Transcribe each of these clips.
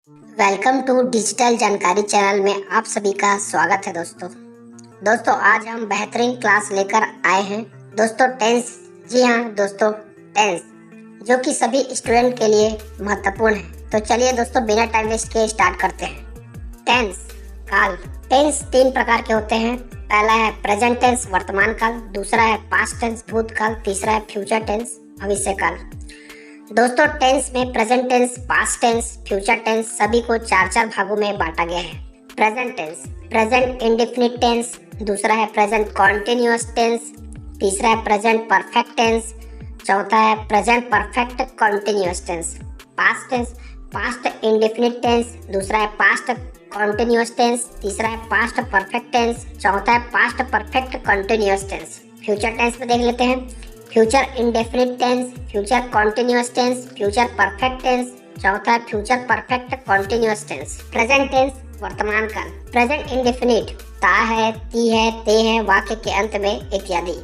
Welcome to digital जानकारी channel में आप सभी का स्वागत है दोस्तों आज हम बेहतरीन क्लास लेकर आए हैं दोस्तों टेंस। जी हाँ दोस्तों, टेंस जो कि सभी स्टूडेंट के लिए महत्वपूर्ण है। तो चलिए दोस्तों बिना टाइम वेस्ट के स्टार्ट करते हैं। टेंस काल। टेंस 3 प्रकार के होते हैं। पहला है प्रेजेंट टेंस वर्तमान काल, दूसरा है पास्ट टेंस भूतकाल, तीसरा है फ्यूचर टेंस भविष्य काल। दोस्तों टेंस में present tense, past tense, future tense सभी को 4 भागों में बांटा गया है। Present tense present indefinite tense, दूसरा है प्रेजेंट कॉन्टिन्यूअस टेंस, तीसरा है प्रेजेंट परफेक्ट टेंस, चौथा है present perfect continuous tense. Past tense past indefinite tense, दूसरा है पास्ट कॉन्टिन्यूअस टेंस, तीसरा है पास्ट परफेक्ट टेंस, चौथा है past perfect continuous tense. Future tense में देख लेते हैं। Future indefinite tense, future continuous tense, future perfect tense, चौथा है future perfect continuous tense. Present tense वर्तमान काल। प्रेजेंट इंडेफिनिट ता है, ती है, ते है, वाक्य के अंत में इत्यादि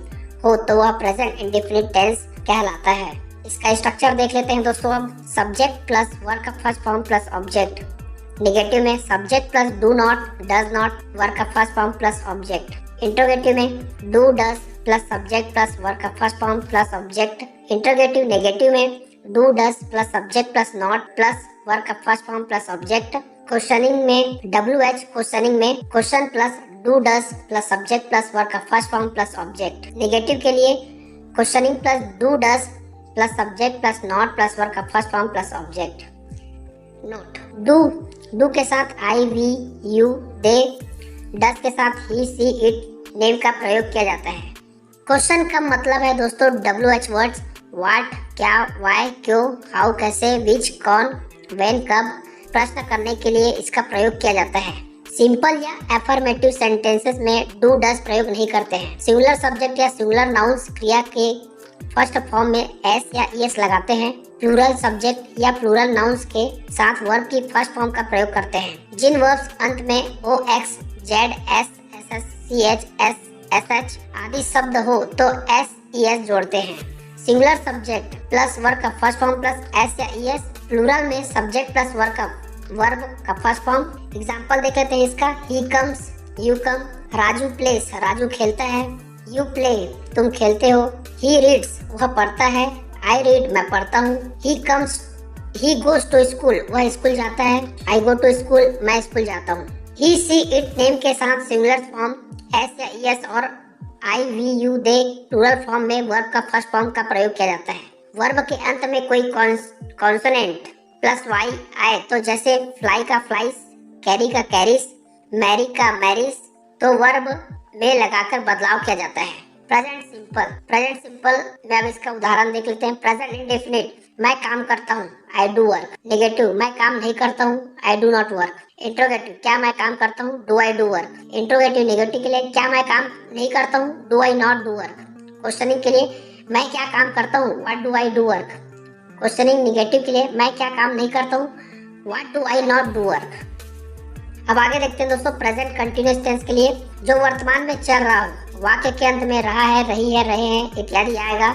हो तो वह प्रेजेंट इंडेफिनिट टेंस कहलाता है। इसका स्ट्रक्चर देख लेते हैं दोस्तों। अब सब्जेक्ट प्लस वर्ब का first form plus object. Negative में subject plus do not, does not, verb का first form plus object. Interrogative में do, does plus subject plus verb का first form plus object. Interrogative negative में do, does plus subject plus not plus verb का first form plus object. Questioning में WH questioning में question plus do, does plus subject plus verb का first form plus object. Negative के लिए questioning plus do, does plus subject plus not plus verb का first form plus object. Note do के साथ I, we, you, they, does के साथ ही, she, it name का प्रयोग किया जाता है। क्वेश्चन का मतलब है दोस्तों WH वर्ड्स व्हाट, क्या, व्हाई, क्यों, हाउ, कैसे, विच, कौन, व्हेन, कब। प्रश्न करने के लिए इसका प्रयोग किया जाता है। सिंपल या एफर्मेटिव सेंटेंसेस में डू, डज प्रयोग नहीं करते हैं। सिंगुलर सब्जेक्ट या सिंगुलर नाउन्स क्रिया के फर्स्ट फॉर्म में एस या ईएस लगाते हैं। प्लूरल सब्जेक्ट या प्लूरल नाउन्स के साथ वर्ब की फर्स्ट फॉर्म का प्रयोग करते हैं। जिन वर्ब्स अंत में O, X, Z, S, S S, C H, S, S H आदि शब्द हो तो एस, ई एस जोड़ते हैं। सिंगुलर सब्जेक्ट प्लस वर्ब का फर्स्ट फॉर्म प्लस एस या ई एस। प्लूरल में सब्जेक्ट प्लस वर्ब का फर्स्ट फॉर्म। एग्जाम्पल देख लेते हैं इसका। He comes, you come. Raju plays, Raju खेलता है। यू प्ले, तुम खेलते हो। ही रीड्स, वह पढ़ता है। आई रीड, मैं पढ़ता हूँ। He comes, he goes to school, वह स्कूल जाता है। आई गो टू स्कूल, मैं स्कूल जाता हूँ। ही, सी, इट नेम के साथ सिंगुलर फॉर्म एस या ई एस और I, we, you, they plural form में वर्ब का फर्स्ट फॉर्म का प्रयोग किया जाता है। वर्ब के अंत में कोई कॉन्सोनेंट प्लस वाई आए तो जैसे फ्लाई का फ्लाइस, कैरी का कैरिस, मैरी का मैरिस तो वर्ब में लगाकर बदलाव किया जाता है। प्रेजेंट सिंपल में अब इसका उदाहरण देख लेते हैं। प्रेजेंट इंडेफिनिट मैं काम करता हूँ, आई डू वर्क। नेगेटिव मैं काम नहीं करता हूँ, I do not work. Interrogative क्या मैं काम करता हूँ, do I do work. Interrogative negative के लिए क्या मैं काम नहीं करता हूँ, do I not do work. Questioning के लिए मैं क्या काम करता हूँ, what do I do work. Questioning negative के लिए मैं क्या काम नहीं करता हूँ, what do I not do work. अब आगे देखते हैं दोस्तों प्रेजेंट कंटिन्यूअस टेंस के लिए जो वर्तमान में चल रहा हो, वाक्य के अंत में रहा है, रही है, रहे हैं इत्यादि आएगा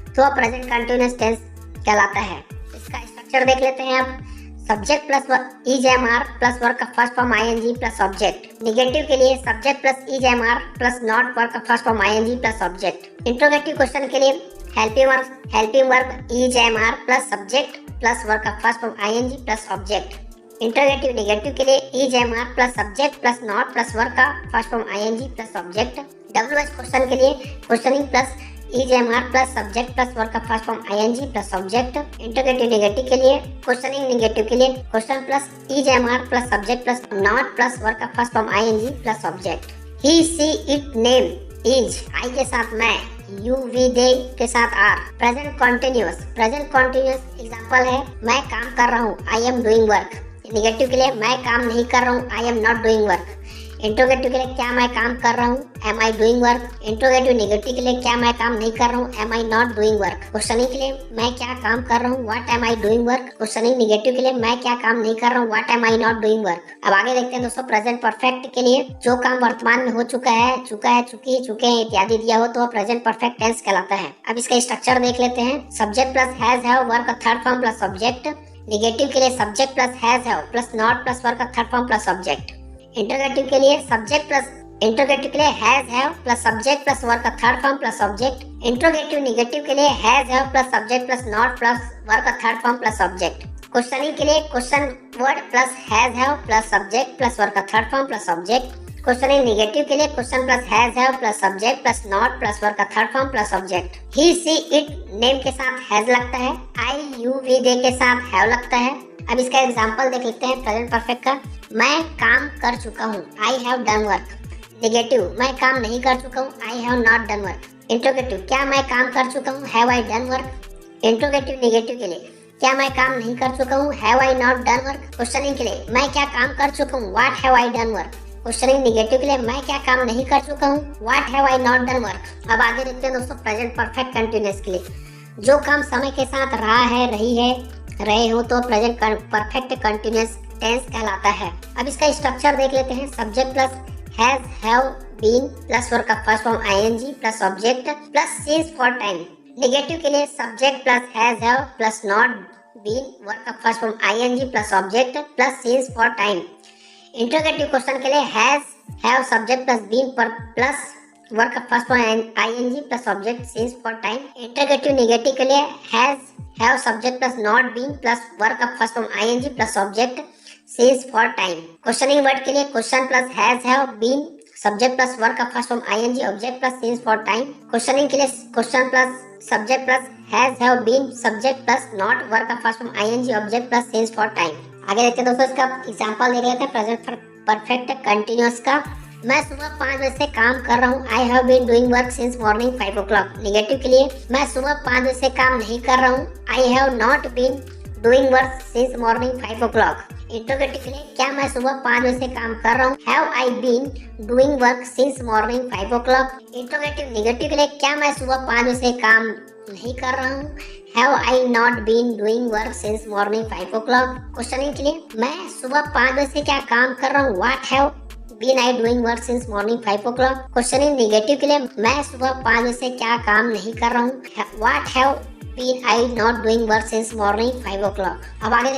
तो वह प्रेजेंट कंटिन्यूअस टेंस कहलाता है। इसका स्ट्रक्चर देख लेते हैं अब। Subject plus is am are plus verb का first form ING plus object. Negative के लिए subject plus is am are plus not verb का first form ING plus object. Interrogative question के लिए helping verb is am are plus subject plus verb का first form ING plus object. Interrogative negative के लिए is am are plus subject plus not plus verb का first form ING plus object. WH question के लिए questioning plus is am are plus subject plus verb का first form ING plus object. Interrogative negative के लिए questioning negative के लिए question plus is am are plus subject plus not plus verb का first form ING plus object. He, she, it name is, I के साथ मैं, you, we, दे के साथ आर। प्रेजेंट कॉन्टिन्यूअस एग्जाम्पल है मैं काम कर रहा हूँ, I am doing work. Negative के लिए मैं काम नहीं कर रहा हूँ, I am not doing work. Interrogative के लिए क्या मैं काम कर रहा हूँ, am I doing work. Interrogative negative के लिए क्या मैं काम नहीं कर रहा हूँ, am I not doing work. Questioning के लिए मैं क्या काम कर रहा हूँ, what am I doing work. Questioning negative के लिए मैं क्या काम नहीं कर रहा हूँ, what am I not doing work. अब आगे देखते हैं दोस्तों प्रेजेंट परफेक्ट के लिए जो काम वर्तमान में हो चुका है, चुकी, चुके हैं इत्यादि दिया हो तो वह प्रेजेंट परफेक्ट टेंस कहलाता है। अब इसका स्ट्रक्चर देख लेते हैं। Subject plus has, have, verb का third form plus object. Negative के लिए subject plus has have plus not plus verb का third form plus object. Interrogative के लिए सब्जेक्ट प्लस इंटरोगेटिव के लिए has have plus subject plus verb का third form plus object. Interrogative negative के लिए has have plus subject plus not plus verb का third form plus object. Questioning के लिए question word plus has have plus subject plus verb का third form plus object. Questioning negative के लिए question plus has have plus subject plus not plus verb का third form plus object. He she it name के साथ has लगता है, आई you we दे के साथ हैव लगता है। अब इसका एग्जांपल देख लेते हैं प्रेजेंट परफेक्ट का। मैं काम कर चुका हूँ, I have done work. Negative, मैं काम नहीं कर चुका हूँ, I have not done work. Interrogative, क्या मैं काम कर चुका हूँ, have I done work. Interrogative negative के लिए क्या मैं काम नहीं कर चुका हूँ, have I not done work. Questioning के लिए मैं क्या काम कर चुका हूँ, what have I done work. Questioning negative के लिए मैं क्या काम नहीं कर चुका हूँ, what have I not done work. अब आगे देखते हैं दोस्तों प्रेजेंट परफेक्ट कंटिन्यूअस के लिए। जो काम समय के साथ रहा है, रही है, रहे हो तो प्रेजेंट परफेक्ट कंटिन्यूअस टेंस कहलाता है। अब इसका स्ट्रक्चर देख लेते हैं। Subject plus has have been plus verb का first form ING plus object plus since for time. Negative के लिए subject plus has have plus not been verb का first form ING plus object plus since for time. Interrogative question के लिए has have subject plus been पर plus verb का first form ING plus object since for time. Interrogative negative के लिए has have subject plus not been plus verb का first form ING plus object since for time. Questioning word के लिए question plus has have been subject plus verb का first form I N G object plus since for time. Questioning के लिए question plus subject plus has have been subject plus not verb का first form I N G object plus since for time. आगे देखते हैं दोस्तों इसका example दे रहे थे प्रेजेंट परफेक्ट कंटिन्यूअस का। मैं सुबह 5 बजे से काम कर रहा हूँ, I have been doing work since morning 5 o'clock। Negative के लिए मैं सुबह 5 बजे से काम नहीं कर रहा हूँ, I have not been doing work since morning 5 o'clock। Interrogative के लिए क्या मैं सुबह 5 बजे से काम कर रहा हूँ, have I been doing work since morning 5 o'clock। Interrogative negative के लिए क्या मैं सुबह 5 बजे से काम नहीं कर रहा हूँ, have I not been doing work since morning 5 o'clock। Questioning के लिए मैं सुबह 5 बजे से क्या काम कर रहा हूँ, what have been I doing work since morning 5 o'clock। Questioning negative के लिए मैं सुबह 5 बजे से क्या काम नहीं कर रहा हूँ, what have been I not doing work since morning 5 o'clock। अब आगे